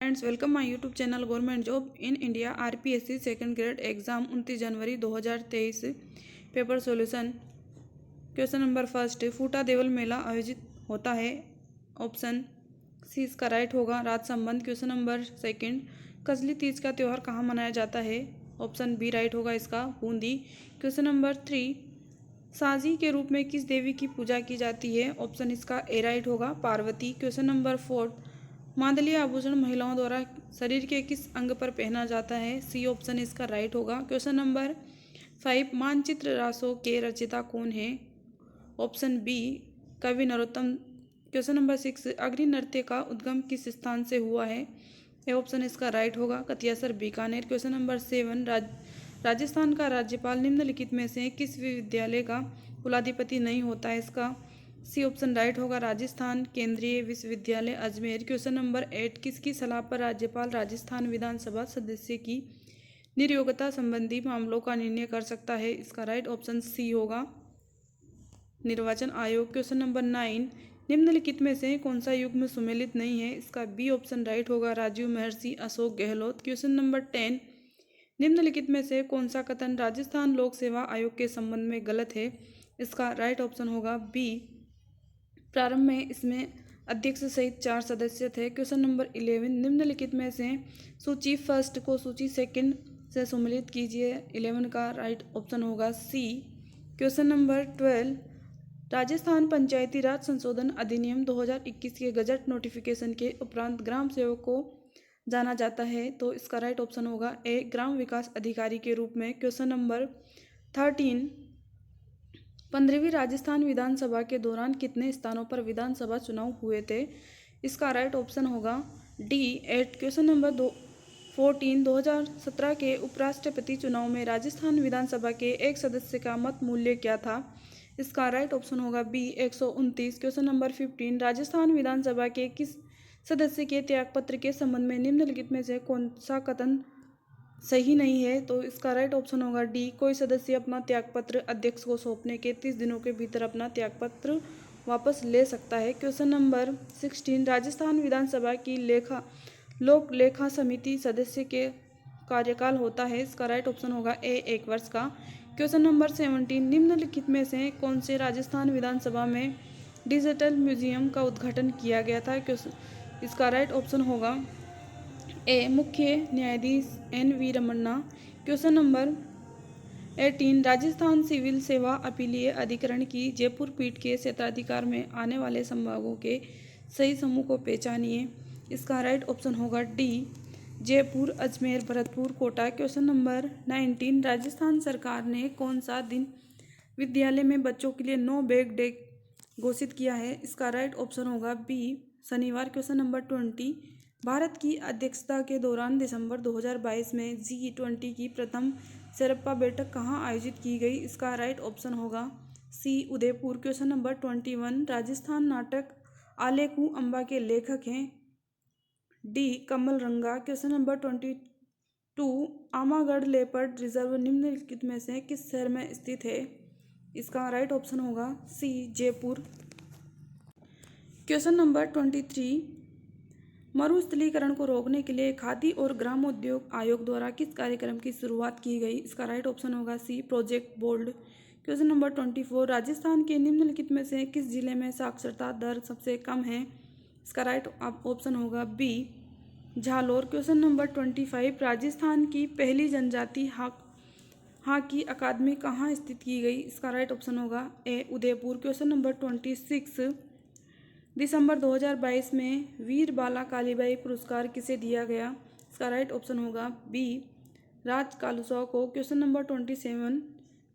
Friends, welcome my YouTube channel government job in India RPSC second grade exam 29 January 2023 paper solution. Question number first, फूटा देवल मेला आयोजित होता है। Option C इसका right होगा, राज संबंध। Question number second, Kajli Teej का त्यौहार कहाँ मनाया जाता है। ऑप्शन बी राइट होगा इसका, बूंदी। क्वेश्चन नंबर थ्री, साजी के रूप में किस देवी की पूजा की जाती है। ऑप्शन इसका ए राइट होगा, पार्वती। क्वेश्चन नंबर फोर्थ, मांदलीय आभूषण महिलाओं द्वारा शरीर के किस अंग पर पहना जाता है। सी ऑप्शन इसका राइट होगा। क्वेश्चन नंबर 5, मानचित्र रासों के रचयिता कौन है। ऑप्शन बी कवि नरोत्तम। क्वेश्चन नंबर 6, अग्नि नृत्य का उद्गम किस स्थान से हुआ है। ए ऑप्शन इसका राइट होगा, कतियासर बीकानेर। क्वेश्चन नंबर 7, राजस्थान का राज्यपाल निम्नलिखित में से किस विश्वविद्यालय का कुलाधिपति नहीं होता है। इसका सी ऑप्शन राइट होगा, राजस्थान केंद्रीय विश्वविद्यालय अजमेर। क्वेश्चन नंबर 8, किसकी सलाह पर राज्यपाल राजस्थान विधानसभा सदस्य की निर्योग्यता संबंधी मामलों का निर्णय कर सकता है। इसका राइट ऑप्शन सी होगा, निर्वाचन आयोग। क्वेश्चन नंबर 9, निम्नलिखित में से कौन सा युग्म सुमेलित नहीं है। इसका बी ऑप्शन राइट होगा, राजीव महर्षि अशोक गहलोत। क्वेश्चन नंबर 10, निम्नलिखित में से कौन सा कथन राजस्थान लोक सेवा आयोग के संबंध में गलत है। इसका राइट ऑप्शन होगा बी, प्रारंभ में इसमें अध्यक्ष सहित 4 सदस्य थे। क्वेश्चन नंबर 11, निम्नलिखित में से सूची फर्स्ट को सूची सेकंड से सम्मिलित कीजिए। 11 का राइट ऑप्शन होगा सी। क्वेश्चन नंबर 12, राजस्थान पंचायती राज संशोधन अधिनियम 2021 के गजट नोटिफिकेशन के उपरांत ग्राम सेवक को जाना जाता है, तो इसका राइट ऑप्शन होगा ए, ग्राम विकास अधिकारी के रूप में। क्वेश्चन नंबर 13, 15वीं राजस्थान विधानसभा के दौरान कितने स्थानों पर विधानसभा चुनाव हुए थे। इसका राइट ऑप्शन होगा डी 8। क्वेश्चन नंबर 14, 2017 के उपराष्ट्रपति चुनाव में राजस्थान विधानसभा के एक सदस्य का मत मूल्य क्या था। इसका राइट ऑप्शन होगा बी 129। क्वेश्चन नंबर 15, राजस्थान विधानसभा के किस सदस्य के त्यागपत्र के संबंध में निम्नलिखित में से कौन सा कथन सही नहीं है। तो इसका राइट ऑप्शन होगा डी, कोई सदस्य अपना त्यागपत्र अध्यक्ष को सौंपने के 30 दिनों के भीतर अपना त्यागपत्र वापस ले सकता है। क्वेश्चन नंबर 16, राजस्थान विधानसभा की लोक लेखा समिति सदस्य के कार्यकाल होता है। इसका राइट ऑप्शन होगा ए, 1 वर्ष का। क्वेश्चन नंबर 17, निम्नलिखित में से कौन से राजस्थान विधानसभा में डिजिटल म्यूजियम का उद्घाटन किया गया था। इसका राइट ऑप्शन होगा ए, मुख्य न्यायाधीश N V Ramana. Question number 18, Rajasthan civil सेवा अपीलीय अधिकरण की जयपुर पीठ के क्षेत्राधिकार में आने वाले संभागों के सही समूह को पहचानिए। इसका राइट ऑप्शन होगा D, Jaipur, Ajmer, Bharatpur, Kota. Question number 19, Rajasthan सरकार ने कौन सा दिन विद्यालय में बच्चों के लिए नो बैग डे घोषित किया है। इसका राइट ऑप्शन होगा बी, शनिवार। क्वेश्चन नंबर 20, भारत की अध्यक्षता के दौरान दिसंबर 2022 में G20 की प्रथम शेरपा बैठक कहाँ आयोजित की गई। इसका राइट ऑप्शन होगा सी, उदयपुर। क्वेश्चन नंबर 21, राजस्थान नाटक आलेखू अम्बा के लेखक हैं डी, कमल रंगा। Question number 22, Amagarh leopard reserve निम्नलिखित में से किस शहर में स्थित है। इसका राइट ऑप्शन होगा सी, जयपुर। क्वेश्चन नंबर 23, मरुस्थलीकरण को रोकने के लिए खादी और ग्रामोद्योग आयोग द्वारा किस कार्यक्रम की शुरुआत की गई। इसका राइट ऑप्शन होगा C, project bold. Question number 24, Rajasthan के निम्नलिखित में से किस जिले में साक्षरता दर सबसे कम है। इसका राइट ऑप्शन होगा B, Jalore. Question number 25, Rajasthan की पहली जनजाति हॉकी अकादमी कहाँ स्थित की गई। इसका राइट ऑप्शन होगा ए, उदयपुर। क्वेश्चन नंबर 26, दिसंबर 2022 में वीर बाला कालीबाई पुरस्कार किसे दिया गया। इसका राइट ऑप्शन होगा बी, राज कालुसाव को। क्वेश्चन नंबर 27,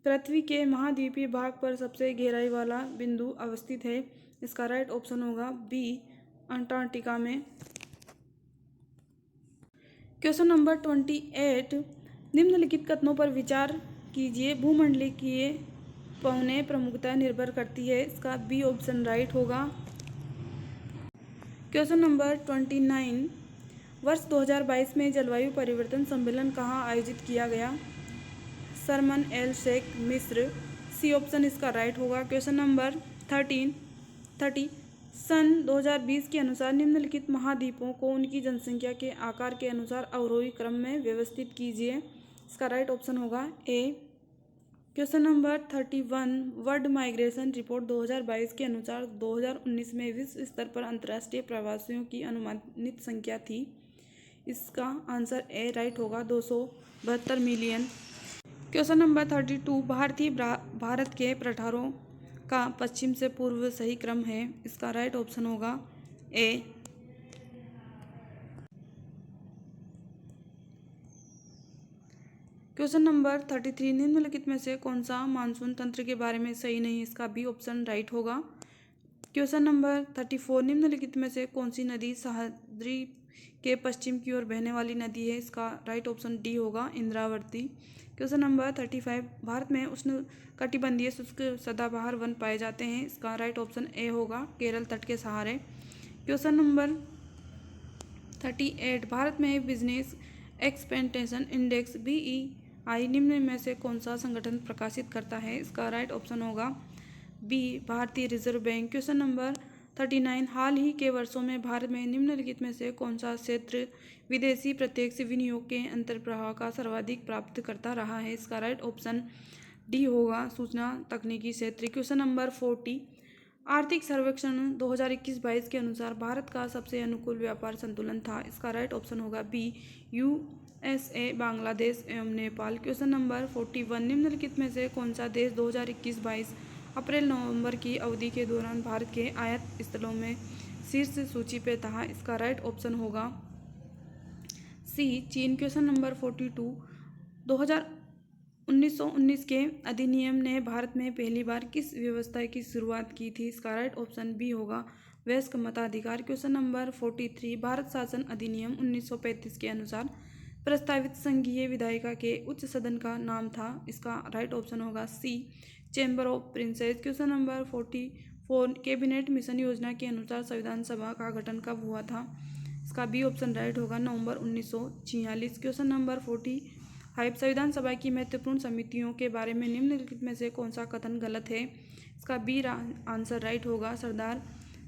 पृथ्वी के महाद्वीपीय भाग पर सबसे गहराई वाला बिंदु अवस्थित है। इसका राइट ऑप्शन होगा बी, अंटार्कटिका में। क्वेश्चन नंबर 28, निम्नलिखित कथनों पर विचार कीजिए। भूमंडलीय पवनें प्रमुखतः निर्भर करती है। इसका बी ऑप्शन राइट होगा। क्वेश्चन नंबर 29, वर्ष 2022 में जलवायु परिवर्तन सम्मेलन कहाँ आयोजित किया गया। शर्मन एल शेख मिस्र। सी ऑप्शन इसका राइट होगा। क्वेश्चन नंबर 30, सन 2020 के अनुसार निम्नलिखित महाद्वीपों को उनकी जनसंख्या के आकार के अनुसार अवरोही क्रम में व्यवस्थित कीजिए। इसका राइट ऑप्शन होगा A. Question number 31, world migration report 2022 के अनुसार 2019 में विश्व स्तर पर अंतर्राष्ट्रीय प्रवासियों की अनुमानित संख्या थी। इसका आंसर ए राइट होगा 272 मिलियन। क्वेश्चन नंबर 32, भारत के पठारों का पश्चिम से पूर्व सही क्रम है। इसका राइट ऑप्शन होगा ए। क्वेश्चन नंबर 33, निम्नलिखित में से कौन सा मानसून तंत्र के बारे में सही नहीं है। इसका बी ऑप्शन राइट होगा। क्वेश्चन नंबर 34, निम्नलिखित में से कौन सी नदी सह्याद्री के पश्चिम की ओर बहने वाली नदी है। इसका राइट ऑप्शन डी होगा इंद्रावती। क्वेश्चन नंबर 35, भारत में उष्णकटिबंधीय शुष्क सदाबहार वन पाए जाते हैं। इसका राइट ऑप्शन ए होगा केरल तट के सहारे। क्वेश्चन नंबर 38, भारत में बिजनेस एक्सपेंटेशन इंडेक्स BEI निम्न में से कौन सा संगठन प्रकाशित करता है। इसका राइट ऑप्शन होगा बी भारतीय रिजर्व बैंक। क्वेश्चन नंबर 39, हाल ही के वर्षों में भारत में निम्नलिखित में से कौन सा क्षेत्र विदेशी प्रत्यक्ष विनियोग के अंतर्प्रवाह का सर्वाधिक प्राप्त करता रहा है। इसका राइट ऑप्शन डी होगा सूचना तकनीकी क्षेत्र। क्वेश्चन नंबर 40, आर्थिक सर्वेक्षण 2021-22 के अनुसार भारत का सबसे अनुकूल व्यापार संतुलन था। इसका राइट ऑप्शन होगा बी USA, बांग्लादेश एवं नेपाल। क्वेश्चन नंबर 41, निम्नलिखित में से कौन सा देश 2021-22 अप्रैल-नवंबर की अवधि के दौरान भारत के आयात स्थलों में शीर्ष सूची पे था। इसका राइट ऑप्शन होगा सी चीन। क्वेश्चन नंबर 42, 1919 के अधिनियम ने भारत में पहली बार किस व्यवस्था की शुरुआत की थी। इसका राइट ऑप्शन बी होगा वयस्क मताधिकार। क्वेश्चन नंबर 43, भारत शासन अधिनियम 1935 के अनुसार प्रस्तावित संघीय विधायिका के उच्च सदन का नाम था। इसका राइट ऑप्शन होगा C chamber of princes. Question number 44, cabinet mission योजना के अनुसार संविधान सभा का गठन कब हुआ था। इसका बी ऑप्शन राइट होगा नवंबर 1946। क्वेश्चन नंबर 45, संविधान सभा की महत्वपूर्ण समितियों के बारे में निम्नलिखित में से कौन सा कथन गलत है। इसका बी आंसर राइट होगा सरदार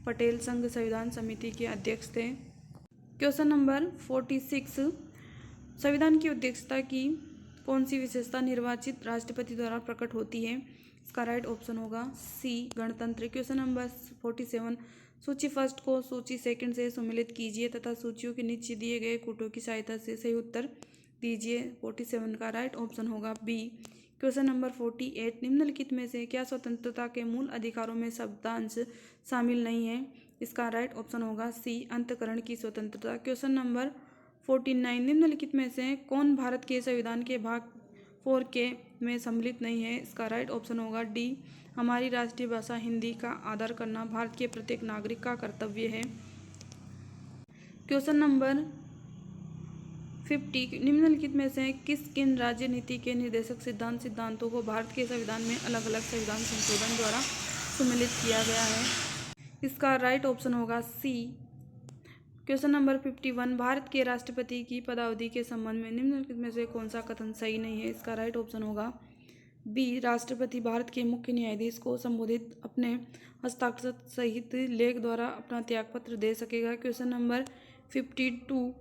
पटेल संघ संविधान समिति के अध्यक्ष थे। क्वेश्चन नंबर 46, संविधान की अध्यक्षता की कौन सी विशेषता निर्वाचित राष्ट्रपति द्वारा प्रकट होती है। इसका राइट ऑप्शन होगा सी गणतंत्र। क्वेश्चन नंबर 47, सूची फर्स्ट को सूची सेकंड से सम्मिलित कीजिए तथा सूचियों के नीचे दिए गए कूटों की सहायता से सही उत्तर दीजिए। 47 का राइट ऑप्शन होगा बी। क्वेश्चन नंबर 48, निम्नलिखित में से क्या स्वतंत्रता के मूल अधिकारों में शब्दांश शामिल नहीं है। इसका राइट ऑप्शन होगा सी अंतःकरण की स्वतंत्रता। क्वेश्चन नंबर 49, निम्नलिखित में से कौन भारत के संविधान के भाग 4 के में सम्मिलित नहीं है। इसका राइट ऑप्शन होगा डी हमारी राष्ट्रीय भाषा हिंदी का आदर करना भारत के प्रत्येक नागरिक का कर्तव्य है। क्वेश्चन नंबर 50, निम्नलिखित में से किन राज्य नीति के निर्देशक सिद्धांतों को भारत के संविधान में अलग अलग संविधान संशोधन द्वारा सम्मिलित किया गया है। इसका राइट ऑप्शन होगा सी। क्वेश्चन नंबर 51, भारत के राष्ट्रपति की पदावधि के संबंध में निम्नलिखित में से कौन सा कथन सही नहीं है। इसका राइट ऑप्शन होगा बी राष्ट्रपति भारत के मुख्य न्यायाधीश को संबोधित अपने हस्ताक्षर सहित लेख द्वारा अपना त्यागपत्र दे सकेगा। क्वेश्चन नंबर 52,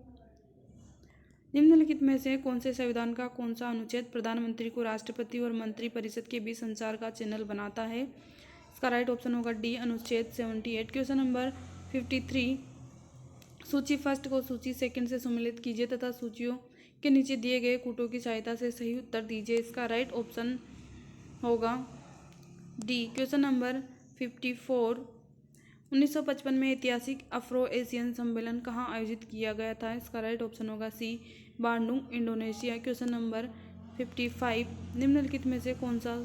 निम्नलिखित में से कौन से संविधान का कौन सा अनुच्छेद प्रधानमंत्री को राष्ट्रपति और मंत्रिपरिषद के बीच संचार का चैनल बनाता है। इसका राइट ऑप्शन होगा डी अनुच्छेद 78। क्वेश्चन नंबर 53, सूची फर्स्ट को सूची सेकंड से सम्मिलित कीजिए तथा सूचियों के नीचे दिए गए कूटों की सहायता से सही उत्तर दीजिए। इसका राइट ऑप्शन होगा डी। क्वेश्चन नंबर 54, 1955 में ऐतिहासिक अफ्रो एशियन सम्मेलन कहाँ आयोजित किया गया था। इसका राइट ऑप्शन होगा सी बांडुंग इंडोनेशिया। क्वेश्चन नंबर 55, निम्नलिखित में से कौन सा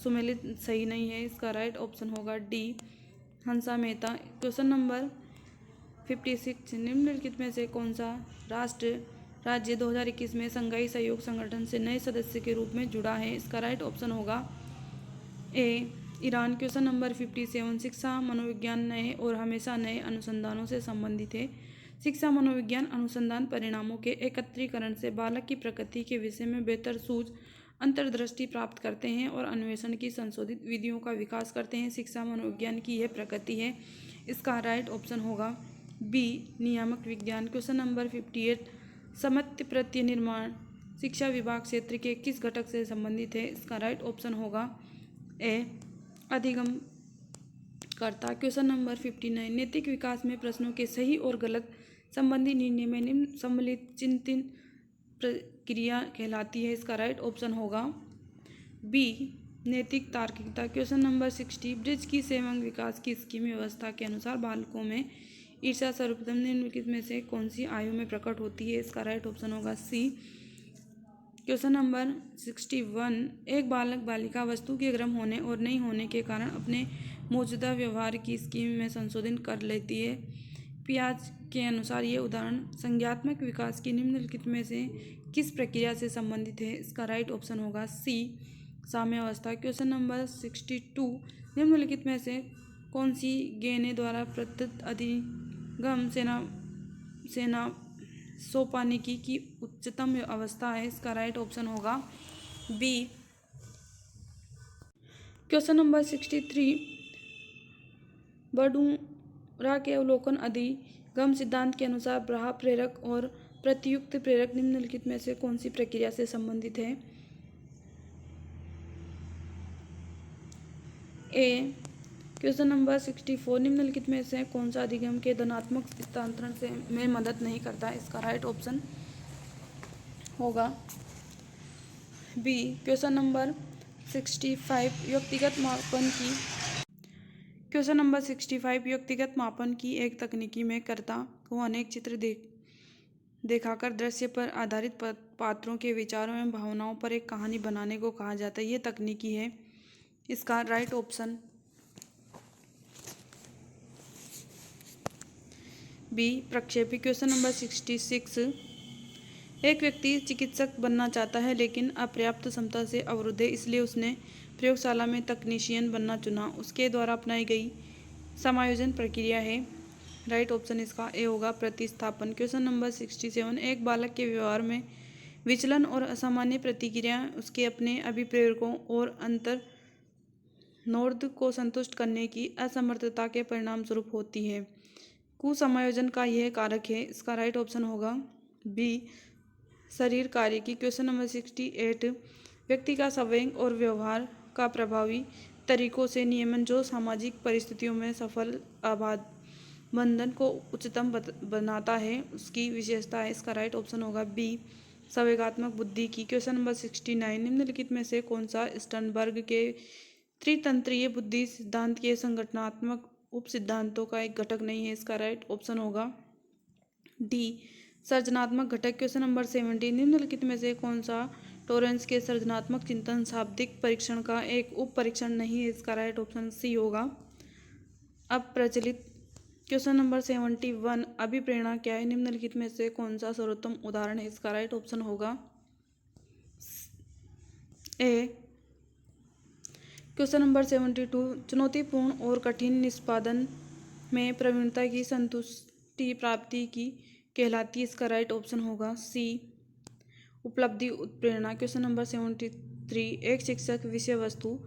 सम्मेलित सही नहीं है। इसका राइट ऑप्शन होगा D Hansa Mehta. Question number 56, निम्नलिखित में से कौन सा राज्य 2021 में शंघाई सहयोग संगठन से नए सदस्य के रूप में जुड़ा है। इसका राइट ऑप्शन होगा ए ईरान। क्वेश्चन नंबर 57, शिक्षा मनोविज्ञान नए और हमेशा नए अनुसंधानों से संबंधित है। शिक्षा मनोविज्ञान अनुसंधान परिणामों के एकत्रीकरण से बालक की प्रकृति के विषय में बेहतर सूझ अंतर्दृष्टि प्राप्त करते हैं और अन्वेषण की संशोधित विधियों का विकास करते हैं। शिक्षा मनोविज्ञान की यह प्रकृति है। इसका राइट ऑप्शन होगा बी नियामक विज्ञान। क्वेश्चन नंबर 58 समत्य प्रत्यय निर्माण शिक्षा विभाग क्षेत्र के किस घटक से संबंधित है? इसका राइट ऑप्शन होगा ए अधिगम करता। क्वेश्चन नंबर 59 नैतिक विकास में प्रश्नों के सही और गलत संबंधी निर्णय में निम्न सम्मिलित चिंतन प्रक्रिया कहलाती है। इसका राइट ऑप्शन होगा बी नैतिक तार्किकता। क्वेश्चन नंबर 60 ब्रिज की सर्वांग विकास की स्कीम व्यवस्था के अनुसार बालकों में ईर्ष्या सर्वप्रथम निम्नलिखित में से कौन सी आयु में प्रकट होती है? इसका राइट ऑप्शन होगा सी। क्वेश्चन नंबर 61 एक बालक बालिका वस्तु के गर्म होने और नहीं होने के कारण अपने मौजूदा व्यवहार की स्कीम में संशोधन कर लेती है। पियाज के अनुसार ये उदाहरण संज्ञात्मक विकास की निम्नलिखित में से किस प्रक्रिया से संबंधित है? इसका राइट ऑप्शन होगा सी साम्यावस्था। क्वेश्चन नंबर 62 निम्नलिखित में से कौन सी गेने द्वारा प्रदत्त अधिगम सेना सोपानिकी की उच्चतम अवस्था है? इसका राइट ऑप्शन होगा बी। क्वेश्चन नंबर 63 बडूरा के अवलोकन अधिगम सिद्धांत के अनुसार बाह्य प्रेरक और प्रत्युक्त प्रेरक निम्नलिखित में से कौन सी प्रक्रिया से संबंधित है? ए। क्वेश्चन नंबर 64 निम्नलिखित में से कौन सा अधिगम के धनात्मक स्थानांतरण में मदद नहीं करता? इसका राइट ऑप्शन होगा बी। क्वेश्चन नंबर 65 व्यक्तिगत मापन की एक तकनीकी में कर्ता को अनेक चित्र दिखाकर दृश्य पर आधारित पात्रों के विचारों एवं भावनाओं पर एक कहानी बनाने को कहा जाता है। ये तकनीकी है। इसका राइट ऑप्शन बी प्रक्षेपी। क्वेश्चन नंबर 66 एक व्यक्ति चिकित्सक बनना चाहता है लेकिन अपर्याप्त क्षमता से अवरुद्ध है, इसलिए उसने प्रयोगशाला में तकनीशियन बनना चुना। उसके द्वारा अपनाई गई समायोजन प्रक्रिया है। राइट ऑप्शन इसका ए होगा प्रतिस्थापन। क्वेश्चन नंबर 67 एक बालक के व्यवहार में विचलन और असामान्य प्रतिक्रियाएं उसके अपने अभिप्रेरकों और अंतर नोर्द को संतुष्ट करने की असमर्थता के परिणाम स्वरूप होती है। कुसमायोजन का यह कारक है। इसका राइट ऑप्शन होगा बी शरीर कार्य की। क्वेश्चन नंबर 68 व्यक्ति का संवेग और व्यवहार का प्रभावी तरीकों से नियमन जो सामाजिक परिस्थितियों में सफल बंधन को उच्चतम बनाता है उसकी विशेषता है। इसका राइट ऑप्शन होगा बी संवेगात्मक बुद्धि की। क्वेश्चन नंबर 69 निम्नलिखित में से कौन सा स्टर्नबर्ग के त्रितंत्रीय बुद्धि सिद्धांत के संगठनात्मक उप सिद्धांतों का एक घटक नहीं है? इसका राइट ऑप्शन होगा डी सृजनात्मक घटक। क्वेश्चन नंबर 70 निम्नलिखित में से कौन सा टॉरेंस के सृजनात्मक चिंतन शाब्दिक परीक्षण का एक उप परीक्षण नहीं है? इसका राइट ऑप्शन सी होगा अब प्रचलित। क्वेश्चन नंबर 71 अभिप्रेरणा क्या है? निम्नलिखित में से कौन सा सर्वोत्तम उदाहरण है? इसका राइट ऑप्शन होगा ए। क्वेश्चन नंबर 72 चुनौतीपूर्ण और कठिन निष्पादन में प्रवीणता की संतुष्टि प्राप्ति की कहलाती है। इसका राइट ऑप्शन होगा सी उपलब्धि उत्प्रेरणा। क्वेश्चन नंबर 73 एक शिक्षक विषय वस्तु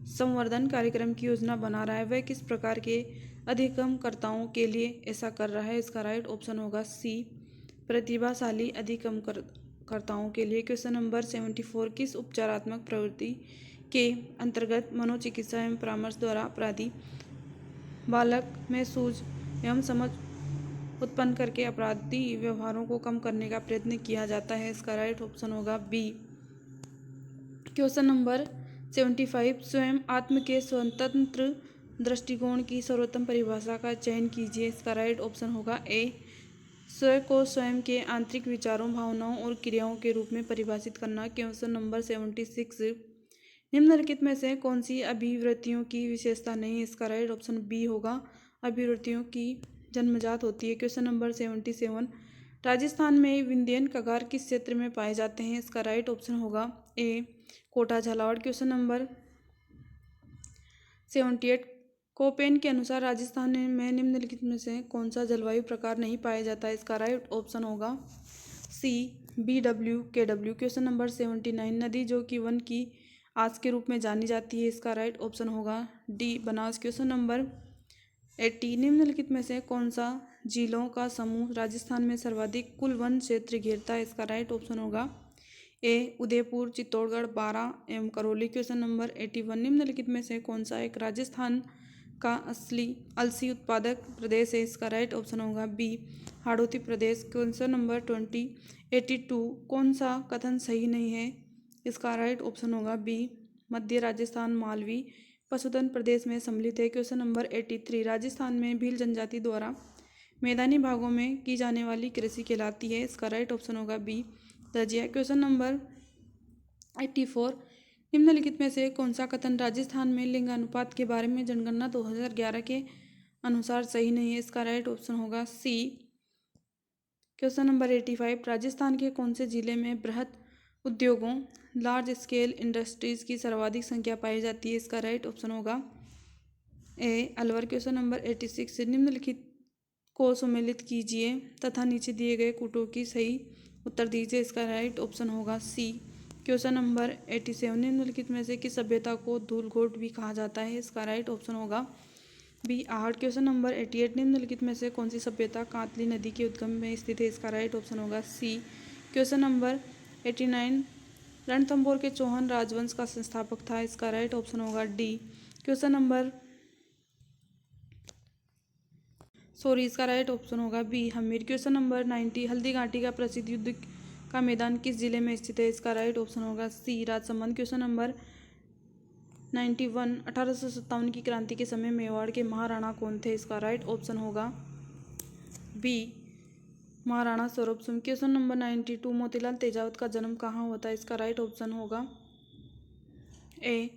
संवर्धन कार्यक्रम की योजना बना रहा है, वह किस प्रकार के अधिगमकर्ताओं के लिए ऐसा कर रहा है? इसका राइट ऑप्शन होगा सी प्रतिभाशाली अधिगमकर्ताओं के लिए। क्वेश्चन नंबर 74 किस उपचारात्मक प्रवृत्ति के अंतर्गत मनोचिकित्सा एवं परामर्श द्वारा अपराधी बालक में सूझ एवं समझ उत्पन्न करके अपराधी व्यवहारों को कम करने का प्रयत्न किया जाता है? इसका राइट ऑप्शन होगा बी। क्वेश्चन नंबर 75 स्वयं आत्म के स्वतंत्र दृष्टिकोण की सर्वोत्तम परिभाषा का चयन कीजिए। इसका राइट ऑप्शन होगा ए स्वयं को स्वयं के आंतरिक विचारों भावनाओं और क्रियाओं के रूप में परिभाषित करना। क्वेश्चन नंबर 76 निम्नलिखित में से कौन सी अभिवृत्तियों की विशेषता नहीं है? इसका राइट ऑप्शन बी होगा अभिवृत्तियों की जन्मजात होती है। क्वेश्चन नंबर 77 राजस्थान में विंध्यन कगार किस क्षेत्र में पाए जाते हैं? इसका राइट ऑप्शन होगा A Kota Jhalawar. Question number 78 Koppen के अनुसार राजस्थान में निम्नलिखित में से कौन सा जलवायु प्रकार नहीं पाया जाता है? इसका राइट ऑप्शन होगा सी BWKW। क्वेश्चन नंबर 79 नदी जो कि वन की आस के रूप में जानी जाती है, इसका राइट ऑप्शन होगा डी बनास। क्वेश्चन नंबर 80 निम्नलिखित में से कौन सा झीलों का समूह राजस्थान में सर्वाधिक कुल वन क्षेत्र घेरता है? इसका राइट ऑप्शन होगा ए उदयपुर, चित्तौड़गढ़, बारां एवं करौली। क्वेश्चन नंबर 81 निम्नलिखित में से कौन सा एक राजस्थान का असली अलसी उत्पादक प्रदेश है? इसका राइट ऑप्शन होगा बी हाड़ौती प्रदेश। क्वेश्चन नंबर 82 कौन सा कथन सही नहीं है? इसका राइट ऑप्शन होगा बी मध्य राजस्थान मालवी पशुधन प्रदेश में सम्मिलित है। क्वेश्चन नंबर 83 राजस्थान में भील जनजाति द्वारा मैदानी भागों में की जाने वाली कृषि कहलाती है? इसका राइट ऑप्शन होगा बी दजिया। क्वेश्चन नंबर 84 निम्नलिखित में से कौन सा कथन राजस्थान में लिंग अनुपात के बारे में जनगणना 2011 के अनुसार सही नहीं है? इसका राइट ऑप्शन होगा सी। क्वेश्चन नंबर 85 राजस्थान के कौन से जिले में बृहद उद्योगों लार्ज स्केल इंडस्ट्रीज की सर्वाधिक संख्या पाई जाती है? इसका राइट ऑप्शन होगा ए अलवर। क्वेश्चन नंबर 86 निम्नलिखित को सम्मिलित कीजिए तथा नीचे दिए गए कूटों की सही उत्तर दीजिए। इसका राइट ऑप्शन होगा सी। क्वेश्चन नंबर 87 निम्नलिखित में से किस सभ्यता को धूलघोट भी कहा जाता है? इसका राइट ऑप्शन होगा बी आहट। क्वेश्चन नंबर 88 निम्नलिखित में से कौन सी सभ्यता कांतली नदी के उद्गम में स्थित है? इसका राइट ऑप्शन होगा सी। क्वेश्चन नंबर 89 रणथंभौर के चौहान राजवंश का संस्थापक था? इसका राइट ऑप्शन होगा डी। क्वेश्चन नंबर इसका राइट ऑप्शन होगा B Hamir. Question number 90 Haldi Ghati का प्रसिद्ध युद्ध का मैदान किस जिले में स्थित है? इसका राइट ऑप्शन होगा सी राजसमंद। क्वेश्चन नंबर 91 1857 की क्रांति के समय मेवाड़ के महाराणा कौन थे? इसका राइट ऑप्शन होगा B Maharana Swaroop Singh. Question number 92 Motilal Tejawat का जन्म कहाँ हुआ था? इसका राइट ऑप्शन होगा ए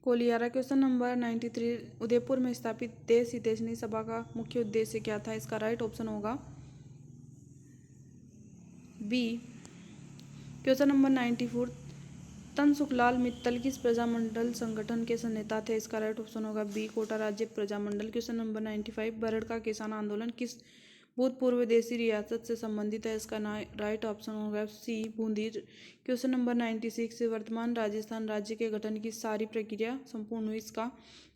कोलियारा। क्वेश्चन नंबर 93 उदयपुर में स्थापित देश हितैषणी सभा का मुख्य उद्देश्य क्या था? इसका राइट ऑप्शन होगा बी। क्वेश्चन नंबर 94 तनसुखलाल मित्तल किस प्रजामंडल संगठन के नेता थे? इसका राइट ऑप्शन होगा बी कोटा राज्य प्रजामंडल। क्वेश्चन नंबर 95 बरड़ का किसान आंदोलन किस भूतपूर्व देशी रियासत से संबंधित है? इसका राइट ऑप्शन होगा सी बूंदी। क्वेश्चन नंबर 96 वर्तमान राजस्थान राज्य के गठन की सारी प्रक्रिया संपूर्ण हुई? इसका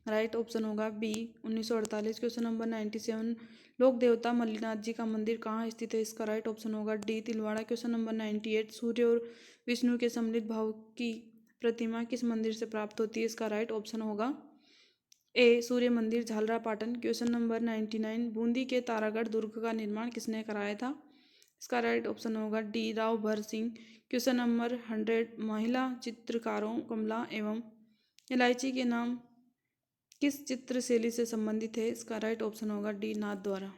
राइट ऑप्शन होगा बी 1948। क्वेश्चन नंबर 97 लोक देवता मल्लीनाथ जी का मंदिर कहाँ स्थित है? इसका राइट ऑप्शन होगा डी तिलवाड़ा। क्वेश्चन नंबर 98 सूर्य और विष्णु के सम्मिलित भाव की प्रतिमा किस मंदिर से प्राप्त होती है? इसका राइट ऑप्शन होगा ए सूर्य मंदिर झालरापाटन। क्वेश्चन नंबर 99 बूंदी के तारागढ़ दुर्ग का निर्माण किसने कराया था? इसका राइट ऑप्शन होगा डी राव भर सिंह। क्वेश्चन नंबर 100 महिला चित्रकारों कमला एवं इलायची के नाम किस चित्र शैली से संबंधित है? इसका राइट ऑप्शन होगा डी नाथ द्वारा।